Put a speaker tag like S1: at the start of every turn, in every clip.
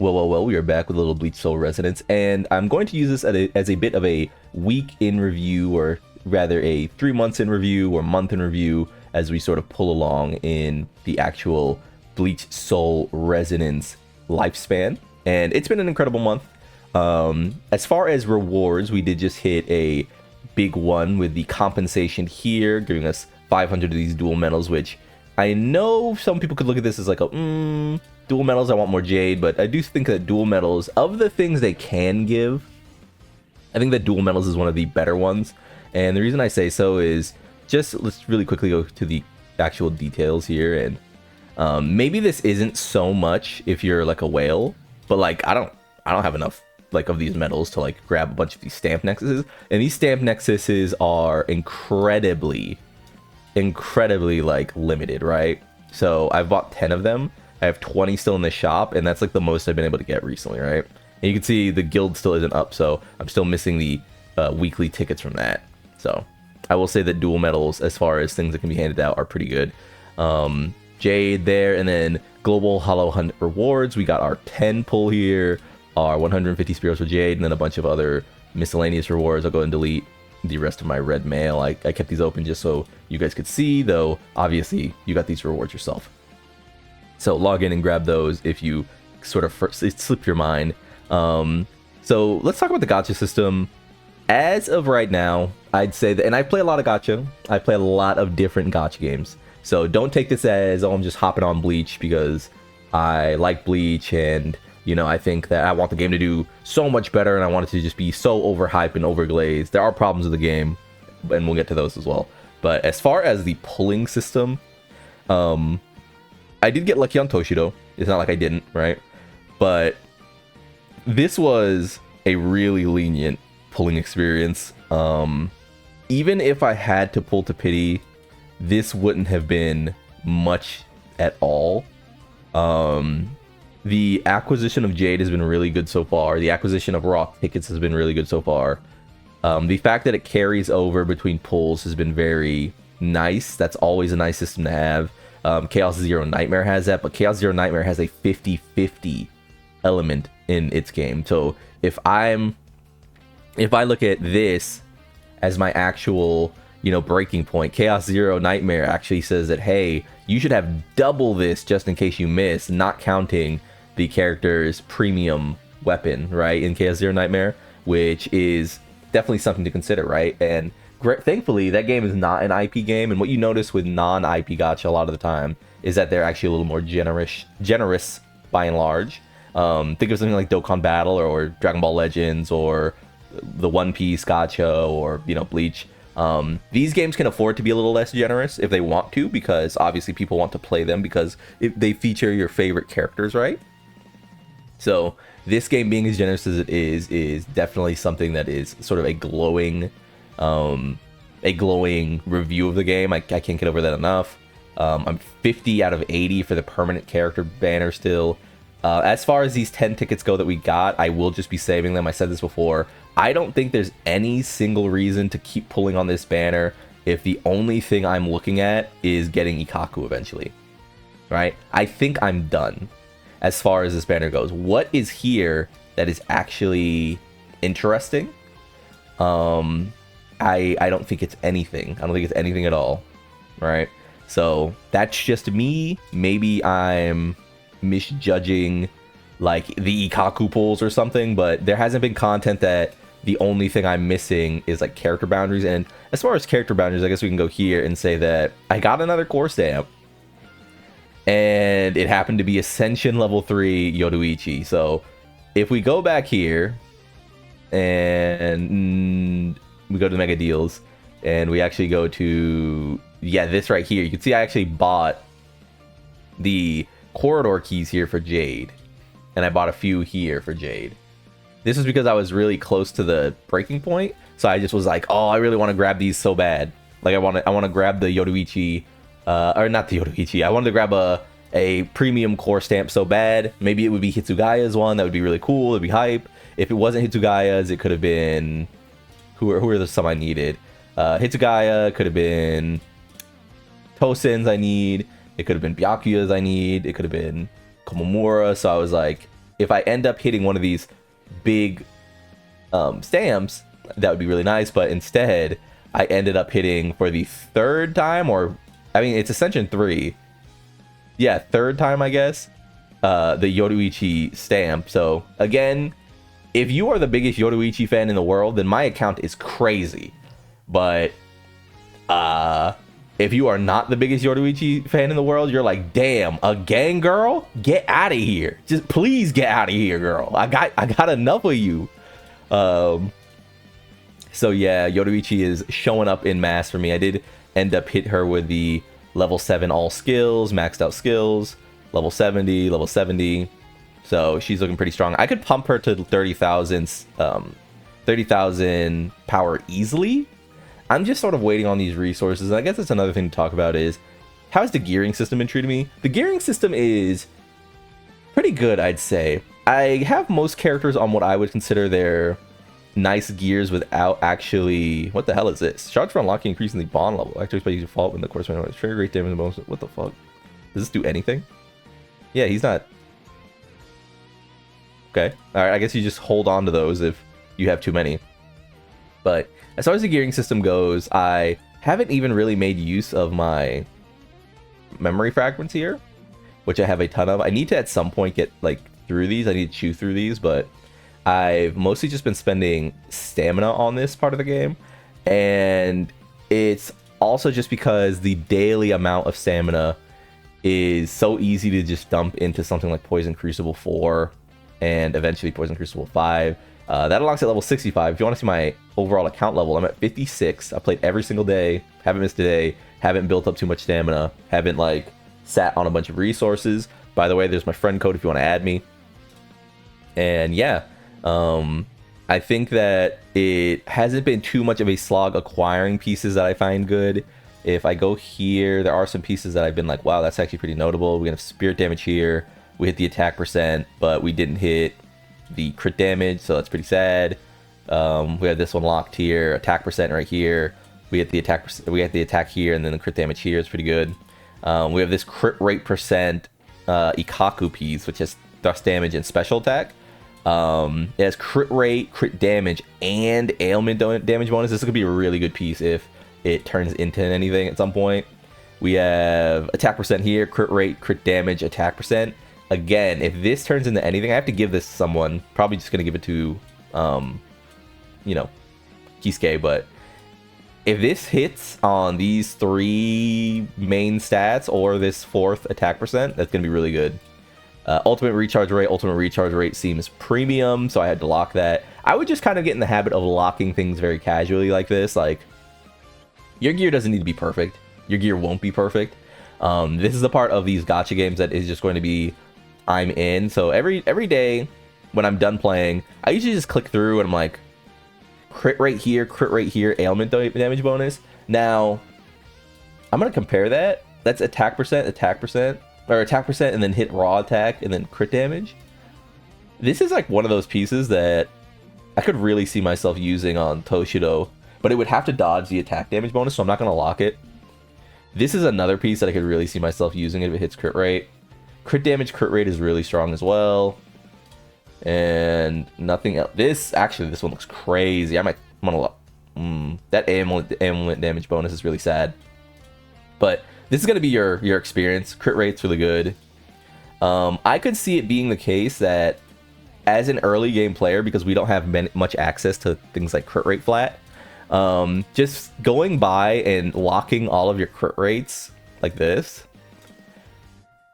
S1: Well, we are back with a little Bleach Soul Resonance, and I'm going to use this as a bit of a week in review, or rather a 3 months in review or month in review, as we sort of pull along in the actual Bleach Soul Resonance lifespan. And it's been an incredible month. As far as rewards, we did just hit a big one with the compensation here, giving us 500 of these dual medals, which I know some people could look at this as like a, dual medals, I want more Jade, but I do think that dual medals, of the things they can give, I think that dual medals is one of the better ones. And the reason I say so is just, let's really quickly go to the actual details here. And maybe this isn't so much if you're like a whale, but like, I don't have enough like of these medals to like grab a bunch of these stamp nexuses. And these stamp nexuses are incredibly like limited, right? So I've bought 10 of them. I have 20 still in the shop, and that's like the most I've been able to get recently, right? And you can see the guild still isn't up, so I'm still missing the weekly tickets from that. So I will say that dual medals, as far as things that can be handed out, are pretty good. Jade there, and then global hollow hunt rewards. We got our 10 pull here, our 150 spears for Jade, and then a bunch of other miscellaneous rewards. I'll go and delete the rest of my red mail. I kept these open just so you guys could see, though obviously you got these rewards yourself. So log in and grab those if you sort of slip your mind. So let's talk about the gacha system. As of right now, I'd say that, and I play a lot of gacha. I play a lot of different gacha games. So don't take this as, oh, I'm just hopping on Bleach because I like Bleach and, you know, I think that I want the game to do so much better and I want it to just be so overhyped and overglazed. There are problems with the game, and we'll get to those as well. But as far as the pulling system, I did get lucky on Toshido. It's not like I didn't, right? But this was a really lenient pulling experience. Even if I had to pull to pity, this wouldn't have been much at all. The acquisition of Jade has been really good so far. The acquisition of raw tickets has been really good so far. The fact that it carries over between pulls has been very nice. That's always a nice system to have. Chaos Zero Nightmare has that, but Chaos Zero Nightmare has a 50-50 element in its game. So if I look at this as my actual, you know, breaking point, Chaos Zero Nightmare actually says that, hey, you should have double this just in case you miss, not counting the character's premium weapon, right, in Chaos Zero Nightmare, which is definitely something to consider, right? And thankfully, that game is not an IP game, and what you notice with non-IP gacha a lot of the time is that they're actually a little more generous by and large. Think of something like Dokkan Battle or Dragon Ball Legends or the One Piece gacha or, you know, Bleach. These games can afford to be a little less generous if they want to, because obviously people want to play them because they feature your favorite characters, right? So this game being as generous as it is definitely something that is sort of a glowing review of the game. I can't get over that enough. I'm 50 out of 80 for the permanent character banner still. As far as these 10 tickets go that we got, I will just be saving them. I said this before. I don't think there's any single reason to keep pulling on this banner if the only thing I'm looking at is getting Ikaku eventually, right? I think I'm done as far as this banner goes. What is here that is actually interesting? I don't think it's anything. I don't think it's anything at all, right? So that's just me. Maybe I'm misjudging like the Ikaku pulls or something, but there hasn't been content that the only thing I'm missing is like character boundaries. And as far as character boundaries, I guess we can go here and say that I got another core stamp, and it happened to be Ascension level 3 Yoruichi. So if we go back here and we go to the mega deals and we actually go to, yeah, this right here, you can see I actually bought the corridor keys here for Jade, and I bought a few here for Jade. This was because I was really close to the breaking point, so I just was like, oh, I really want to grab these so bad. Like I want to grab the Yoruichi, or not the Yoruichi. I wanted to grab a premium core stamp so bad. Maybe it would be Hitsugaya's one. That would be really cool. It'd be hype. If it wasn't Hitsugaya's, it could have been, who are the some I needed? Hitsugaya, could have been Tosen's I need. It could have been Byakuya's I need. It could have been Komomura. So I was like, if I end up hitting one of these big stamps, that would be really nice. But instead, I ended up hitting for the third time, or I mean, it's Ascension 3. Yeah, third time, I guess. The Yoruichi stamp. So again, if you are the biggest Yoruichi fan in the world, then my account is crazy. But if you are not the biggest Yoruichi fan in the world, you're like, damn, again, girl? Get out of here. Just please get out of here, girl. I got enough of you. So yeah, Yoruichi is showing up in mass for me. I did end up hit her with the level 7 all skills, maxed out skills, level 70, level 70. So she's looking pretty strong. I could pump her to 30,000 power easily. I'm just sort of waiting on these resources. I guess that's another thing to talk about is, how has the gearing system been treating me? The gearing system is pretty good, I'd say. I have most characters on what I would consider their nice gears without actually... What the hell is this? Charge for unlocking increasing the bond level. Activates by using fault when the course when trigger rate damage the most. What the fuck? Does this do anything? Yeah, he's not... Okay. Alright, I guess you just hold on to those if you have too many. But as far as the gearing system goes, I haven't even really made use of my memory fragments here, which I have a ton of. I need to at some point get like through these. I need to chew through these, but I've mostly just been spending stamina on this part of the game. And it's also just because the daily amount of stamina is so easy to just dump into something like Poison Crucible 4 and eventually Poison Crucible 5. That unlocks at level 65. If you want to see my overall account level, I'm at 56. I played every single day, haven't missed a day, haven't built up too much stamina, haven't like sat on a bunch of resources. By the way, there's my friend code if you want to add me. And yeah, I think that it hasn't been too much of a slog acquiring pieces that I find good. If I go here, there are some pieces that I've been like, wow, that's actually pretty notable. We have spirit damage here. We hit the attack percent, but we didn't hit the crit damage, so that's pretty sad. We have this one locked here, attack percent right here. We get the attack, we get the attack here, and then the crit damage here is pretty good. We have this crit rate percent Ikaku piece, which has thrust damage and special attack. It has crit rate, crit damage, and ailment damage bonus. This is gonna be a really good piece if it turns into anything at some point. We have attack percent here, crit rate, crit damage, attack percent. Again, if this turns into anything, I have to give this to someone. Probably just gonna give it to, you know, Kisuke. But if this hits on these 3 main stats or this 4th attack percent, that's gonna be really good. Ultimate recharge rate seems premium, so I had to lock that. I would just kind of get in the habit of locking things very casually like this. Like, your gear doesn't need to be perfect. Your gear won't be perfect. This is the part of these gacha games that is just going to be I'm in. So every day when I'm done playing, I usually just click through and I'm like, crit rate here, ailment damage bonus. Now, I'm going to compare that. That's attack percent, or attack percent, and then hit raw attack, and then crit damage. This is like one of those pieces that I could really see myself using on Toshido, but it would have to dodge the attack damage bonus, so I'm not going to lock it. This is another piece that I could really see myself using if it hits crit rate. Crit damage, crit rate is really strong as well. And nothing else. This one looks crazy. I'm gonna that amulet damage bonus is really sad. But this is gonna be your experience. Crit rate's really good. I could see it being the case that as an early game player, because we don't have much access to things like crit rate flat, just going by and locking all of your crit rates like this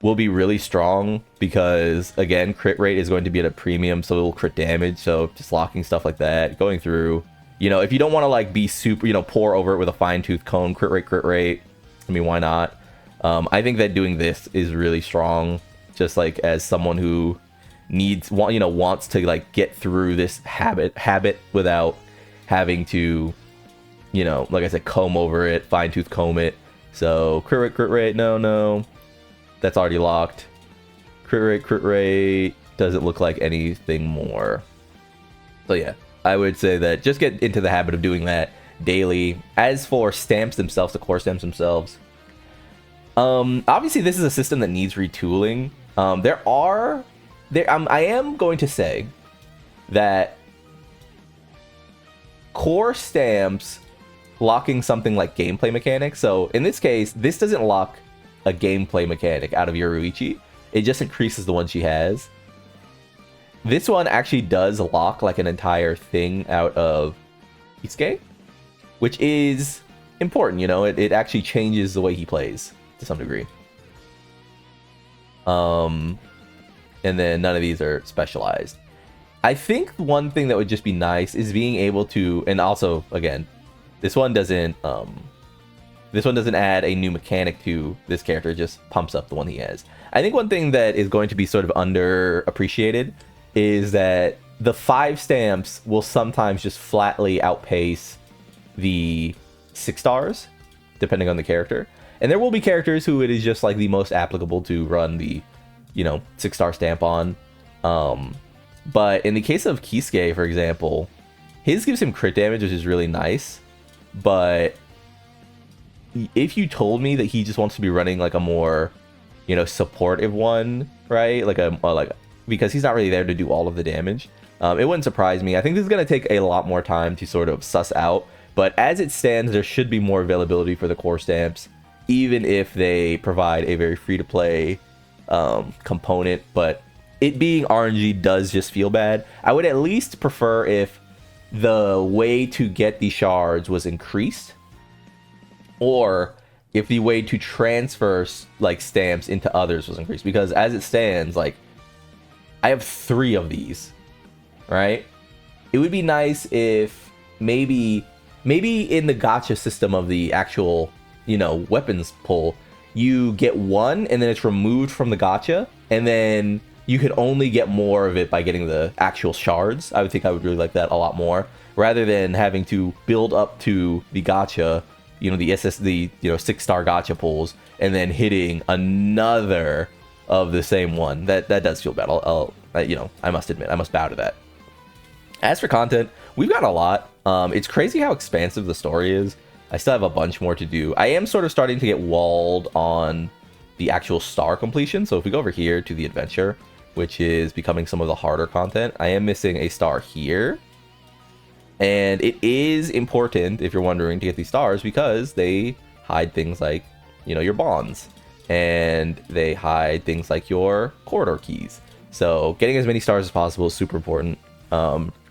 S1: will be really strong, because again, crit rate is going to be at a premium, so it will crit damage. So just locking stuff like that, going through, you know, if you don't want to like be super, you know, pour over it with a fine-tooth comb, crit rate, I mean, why not? I think that doing this is really strong, just like as someone who wants to like get through this habit without having to, you know, like I said, comb over it, fine-tooth comb it. So crit rate, no. That's already locked. Crit rate doesn't look like anything more. So yeah, I would say that just get into the habit of doing that daily. As for stamps themselves, the core stamps themselves, obviously this is a system that needs retooling. There are I am going to say that core stamps locking something like gameplay mechanics. So in this case, this doesn't lock a gameplay mechanic out of Yoruichi. It just increases the one she has. This one actually does lock like an entire thing out of Kisuke, which is important, you know. It actually changes the way he plays to some degree. And then none of these are specialized. I think one thing that would just be nice is being able to, and also again, this one doesn't add a new mechanic to this character, it just pumps up the one he has. I think one thing that is going to be sort of underappreciated is that the 5 stamps will sometimes just flatly outpace the 6 stars, depending on the character. And there will be characters who it is just like the most applicable to run the, you know, 6-star stamp on. But in the case of Kisuke, for example, his gives him crit damage, which is really nice. But if you told me that he just wants to be running like a more, you know, supportive one, right? Because he's not really there to do all of the damage, it wouldn't surprise me. I think this is going to take a lot more time to sort of suss out. But as it stands, there should be more availability for the core stamps, even if they provide a very free-to-play component. But it being RNG does just feel bad. I would at least prefer if the way to get the shards was increased, or if the way to transfer like stamps into others was increased. Because as it stands, like, I have 3 of these, right? It would be nice if maybe in the gacha system of the actual, you know, weapons pull, you get 1 and then it's removed from the gacha, and then you could only get more of it by getting the actual shards. I would think I would really like that a lot more, rather than having to build up to the gacha, you know, the 6-star gacha pulls, and then hitting another of the same one. That does feel bad. You know, I must admit, I must bow to that. As for content, we've got a lot. It's crazy how expansive the story is. I still have a bunch more to do. I am sort of starting to get walled on the actual star completion. So if we go over here to the adventure, which is becoming some of the harder content, I am missing a star here. And it is important, if you're wondering, to get these stars, because they hide things like, you know, your bonds, and they hide things like your corridor keys. So getting as many stars as possible is super important,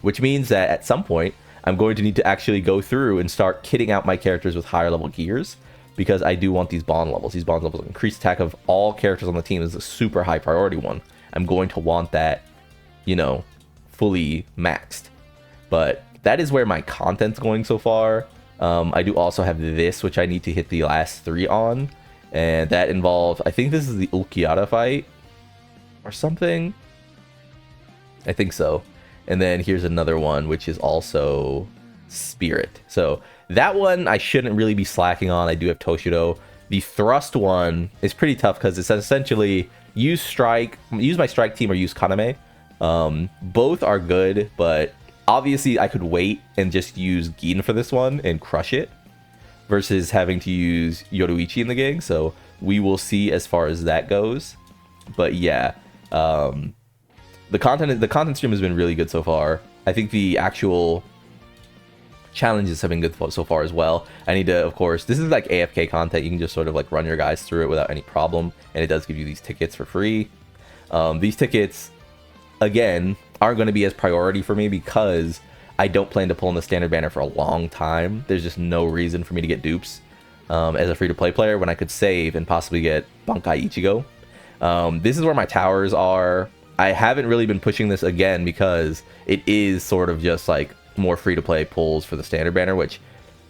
S1: which means that at some point I'm going to need to actually go through and start kitting out my characters with higher level gears, because I do want these bond levels. These bond levels, increased attack of all characters on the team, is a super high priority one. I'm going to want that, you know, fully maxed. But that is where my content's going so far. I do also have this, which I need to hit the last 3 on, and that involves, I think this is the Ulquiata fight or something. I think so. And then here's another one, which is also Spirit. So that one I shouldn't really be slacking on. I do have Toshido. The thrust one is pretty tough because it's essentially use my strike team or use Kaname. Both are good, but obviously I could wait and just use Gin for this one and crush it, versus having to use Yoruichi in the gang. So we will see as far as that goes. But yeah, the content stream has been really good so far. I think the actual challenges have been good so far as well. I need to, of course, this is like AFK content. You can just sort of like run your guys through it without any problem, and it does give you these tickets for free. These tickets, again, aren't going to be as priority for me because I don't plan to pull in the standard banner for a long time. There's just no reason for me to get dupes as a free-to-play player when I could save and possibly get Bankai Ichigo. This is where my towers are. I haven't really been pushing this again because it is sort of just like more free-to-play pulls for the standard banner, which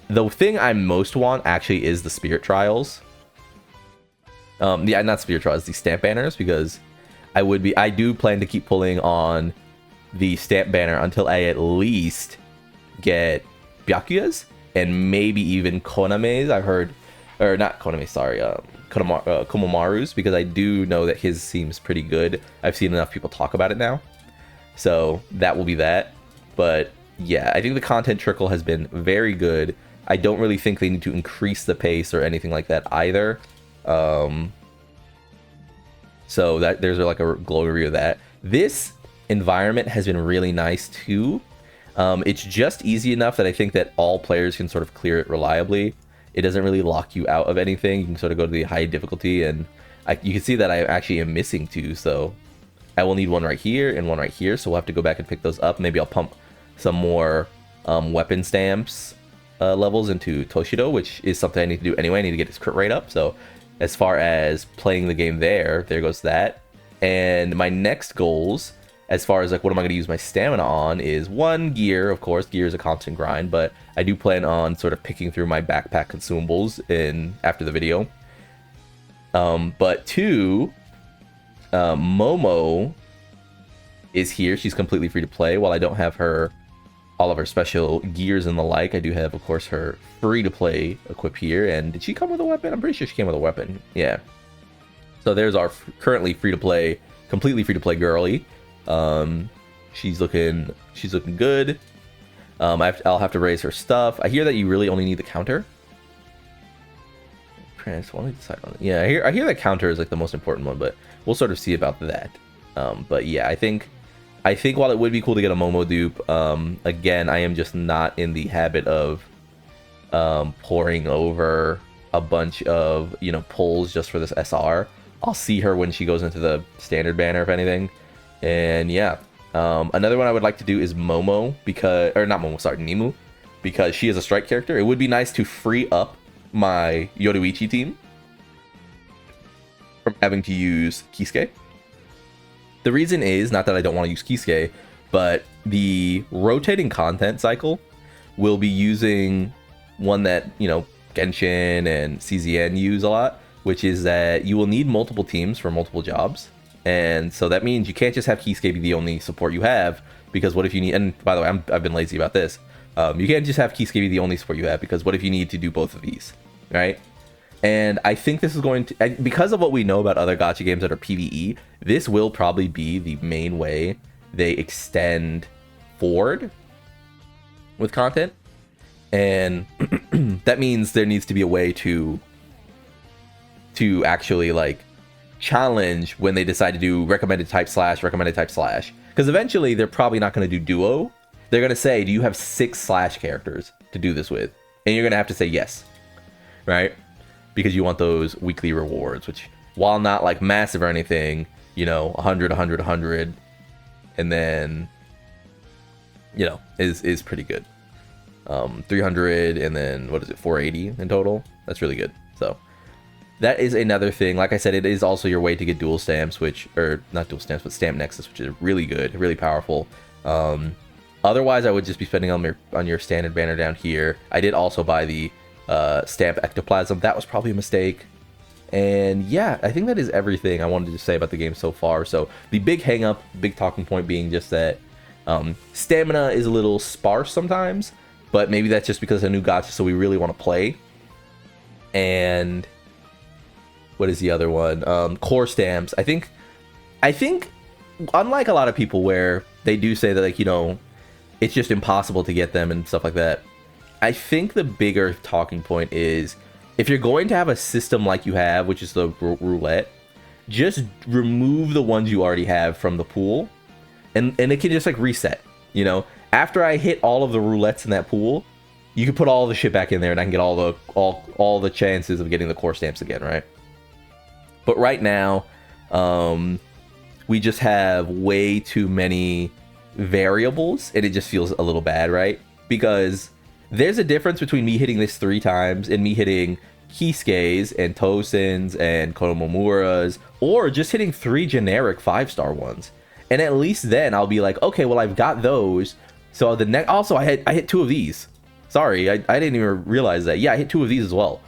S1: the thing I most want actually is the Spirit Trials. Yeah, not Spirit Trials, the stamp banners, because I do plan to keep pulling on the stamp banner until I at least get Byakuyas and maybe even Koname's. I've heard, or not Koname, sorry, Komomaru's, because I do know that his seems pretty good. I've seen enough people talk about it now, so that will be that. But yeah, I think the content trickle has been very good. I don't really think they need to increase the pace or anything like that either. So that there's like a glowing review of that. This environment has been really nice too. It's just easy enough that I think that all players can sort of clear it reliably. It doesn't really lock you out of anything. You can sort of go to the high difficulty, and you can see that I actually am missing 2, so I will need one right here and one right here, so we'll have to go back and pick those up. Maybe I'll pump some more weapon stamps levels into Toshido, which is something I need to do anyway. I need to get his crit rate up, so as far as playing the game there goes that. And my next goals, as far as like what am I going to use my stamina on, is 1, gear. Of course, gear is a constant grind, but I do plan on sort of picking through my backpack consumables after the video. But 2, Momo is here. She's completely free to play. While I don't have all of her special gears and the like, I do have, of course, her free to play equip here. And did she come with a weapon? I'm pretty sure she came with a weapon. Yeah. So there's our currently free to play, completely free to play girly. She's looking good. I'll have to raise her stuff. I hear that you really only need the counter. Decide on it. Yeah, I hear that counter is like the most important one, but we'll sort of see about that. But yeah, I think while it would be cool to get a Momo dupe, again, I am just not in the habit of pouring over a bunch of pulls just for this SR. I'll see her when she goes into the standard banner, if anything. And yeah, another one I would like to do is Momo, Nemu, because she is a strike character. It would be nice to free up my Yoruichi team from having to use Kisuke. The reason is not that I don't want to use Kisuke, but the rotating content cycle will be using one that Genshin and CZN use a lot, which is that you will need multiple teams for multiple jobs. And so that means you can't just have Kisuke be the only support you have, because what if you need, and by the way, I've been lazy about this, you can't just have Kisuke be the only support you have, because what if you need to do both of these, right? And I think this is going to, because of what we know about other gacha games that are PvE, this will probably be the main way they extend forward with content. And that means there needs to be a way to actually like challenge when they decide to do recommended type slash. Because eventually they're probably not going to do duo. They're going to say, do you have 6 slash characters to do this with? And you're going to have to say yes, right? Because you want those weekly rewards, which while not like massive or anything, 100, and then, is pretty good. 300 and then what is it, 480 in total? That's really good. So that is another thing. Like I said, it is also your way to get dual stamps, or not dual stamps, but stamp nexus, which is really good, really powerful. Otherwise, I would just be spending on your standard banner down here. I did also buy the stamp ectoplasm. That was probably a mistake. And yeah, I think that is everything I wanted to say about the game so far. So the big hang up, big talking point being just that stamina is a little sparse sometimes, but maybe that's just because it's a new gacha, so we really want to play. And what is the other one? Core stamps. I think unlike a lot of people where they do say that, like, it's just impossible to get them and stuff like that, I think the bigger talking point is, if you're going to have a system like you have, which is the roulette, just remove the ones you already have from the pool, and it can just like reset. After I hit all of the roulettes in that pool, you can put all the shit back in there, and I can get all the chances of getting the core stamps again, right? But right now, we just have way too many variables, and it just feels a little bad, right? Because there's a difference between me hitting this 3 times and me hitting Kisuke's and Tosen's and Konomomura's, or just hitting 3 generic 5-star ones. And at least then I'll be like, okay, well, I've got those. So the next, also I hit 2 of these. Sorry, I didn't even realize that. Yeah, I hit 2 of these as well.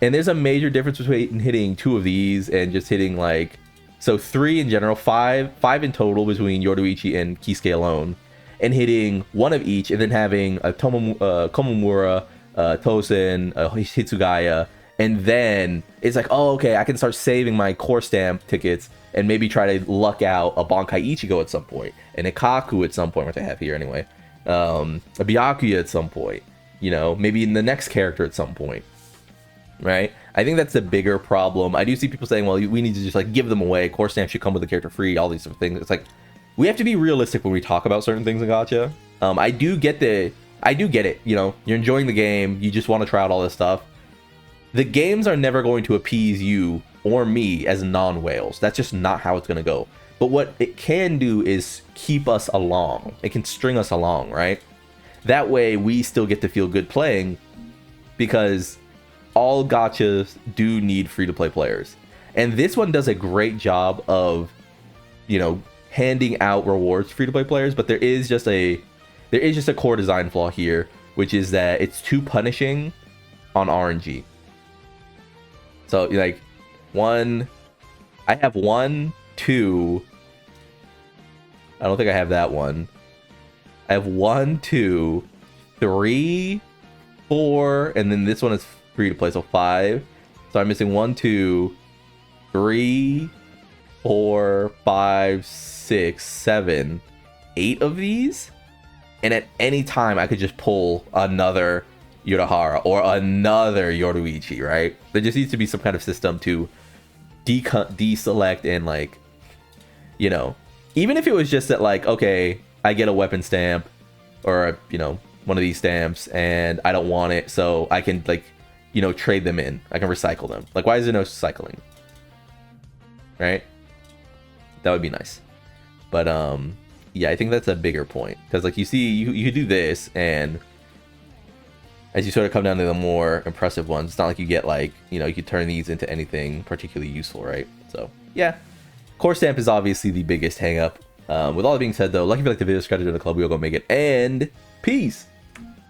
S1: And there's a major difference between hitting 2 of these and just hitting like, so 3 in general, 5 in total between Yoruichi and Kisuke alone, and hitting 1 of each, and then having a Komomura, Tosen, Hitsugaya, and then it's like, oh, okay, I can start saving my core stamp tickets and maybe try to luck out a Bankai Ichigo at some point, an Ikaku at some point, which I have here anyway, a Byakuya at some point, maybe in the next character at some point. right? I think that's the bigger problem. I do see people saying, well, we need to just like give them away. Core stamps should come with the character free, all these sort of things. It's like, we have to be realistic when we talk about certain things in Gacha. I do get it. You know, you're enjoying the game. You just want to try out all this stuff. The games are never going to appease you or me as non-whales. That's just not how it's going to go. But what it can do is keep us along. It can string us along, right? That way we still get to feel good playing, because all gachas do need free-to-play players. And this one does a great job of, you know, handing out rewards to free-to-play players, but there is just a core design flaw here, which is that it's too punishing on RNG. So like I have 1, 2. I don't think I have that one. I have 1, 2, 3, 4, and then this one is free to play, so 5. So I'm missing 1, 2, 3, 4, 5, 6, 7, 8 of these. And at any time I could just pull another Urahara or another Yoruichi, right? There just needs to be some kind of system to deselect and, like, you know, even if it was just that, like, okay, I get a weapon stamp or, you know, one of these stamps and I don't want it, so I can, like, you know, trade them in. I can recycle them. Like, why is there no cycling? Right? That would be nice. But yeah, I think that's a bigger point, because like you see, you do this, and as you sort of come down to the more impressive ones, it's not like you get, like, you know, you could turn these into anything particularly useful, right? So yeah, core stamp is obviously the biggest hang up. With all that being said, though, lucky if you like the video, subscribe to the club, we will go make it, and peace.